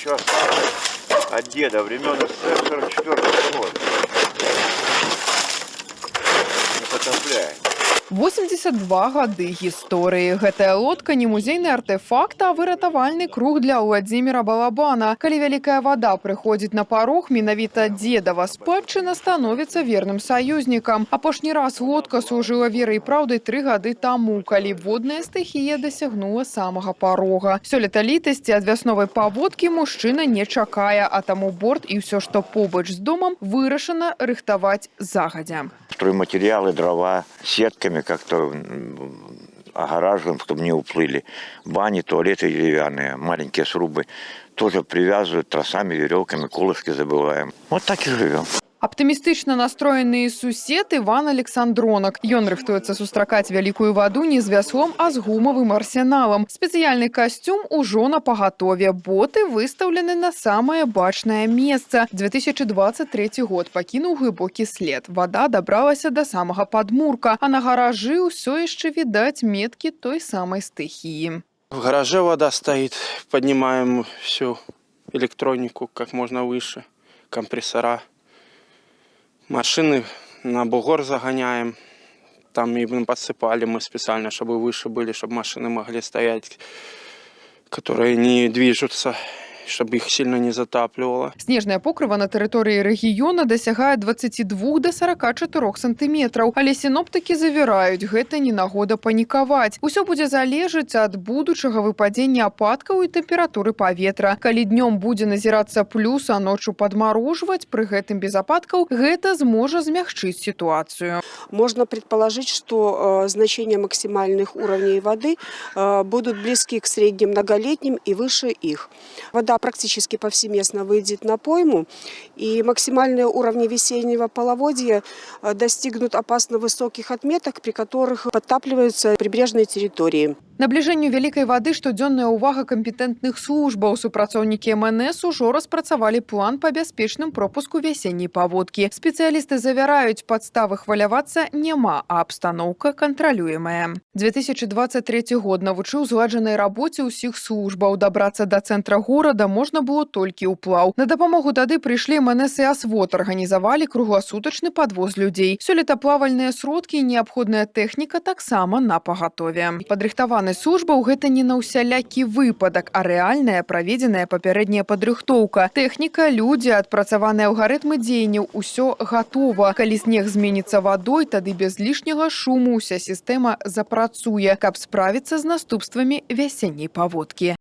еще осталось от деда времен СССР 44 года. Не потопляем. 82 гады гісторыі. Гэтая лодка не музейны артэфакт, а выратавальны круг для Владзіміра Балабана. Калі вялікая вада прыходзіць на парог, менавіта дзедава спадчына становіцца верным саюзнікам. Апошні раз лодка служыла верай і праўдай 3 гады таму, калі водная стыхія дасягнула самага парога. Сёлета літасці ад вясновай паводкі мужчына не чакае, а таму борт і ўсё, што побач з домам, вырашана рыхтаваць загадзя. Стройматериалы, дрова, сетками как-то огораживаем, чтобы не уплыли. Бани, туалеты деревянные, маленькие срубы тоже привязывают тросами, веревками, колышки забываем. Вот так и живем. Аптымістычна настроены сусед Іван Александронак. Ён рыхтуецца сустракаць вялікую ваду не з вяслом, а з гумавым арсеналам. Спецыяльны касцюм ужо на пагатове. Боты выстаўлены на самае бачнае месца. 2023 год пакінуў глыбокі след. Вада дабралася да самага падмурка, а на гаражы ўсё яшчэ відаць меткі той самай стыхіі. В гараже вода стоит. Поднимаем всю электронику как можно выше. Компрессора. Машины на бугор загоняем. Там им подсыпали мы специально, чтобы выше были, чтобы машины могли стоять, которые не движутся, чтобы их сильно не затапливало. Снежная покрыва на тэрыторыі рэгіёна дасягае 22 до 44 сантыметраў. Але сіноптыкі завяраюць, гэта не нагода панікаваць. Усё будзе залежаць ад будучага выпадзення ападкаў і тэмпературы паветра. Калі днём будзе назірацца плюс, а ноччу падмарожваць, пры гэтым без ападкаў, гэта зможа змягчыць ситуацию. Можно предположить, что значения максимальных уровней воды будут близки к средним многолетним и выше их. Вода практически повсеместно выйдет на пойму, и максимальные уровни весеннего половодья достигнут опасно высоких отметок, при которых подтапливаются прибрежные территории. Набліжэнню вялікай вады штодзённая ўвага кампетэнтных службаў. Супрацоўнікі МНС ужо распрацавалі план па бяспечным пропуску вясенняй паводкі. Спецыялісты завяраюць, падставы хвалявацца няма, а абстаноўка кантралюемая. 2023 год навучыў зладжанай рабоце ўсіх службаў. Дабрацца да цэнтра горада можна было толькі ўплаў. На дапамогу тады прыйшлі МНС і асвот, арганізавалі кругласутачны падвоз людзей. Сёлета плавальныя сродкі і неабходная тэхніка таксама на пагатове. Падрыхтаваны службаў гэта не на ўсялякі выпадак, а рэальная праведзеная папярэдняя падрыхтоўка. Тэхніка, людзі, адпрацаваныя алгарытмы дзеянняў, усё гатова. Калі снег зменіцца вадой, тады без лішняга шуму ўся сістэма запрацуе, каб справіцца з наступствамі вясенняй паводкі.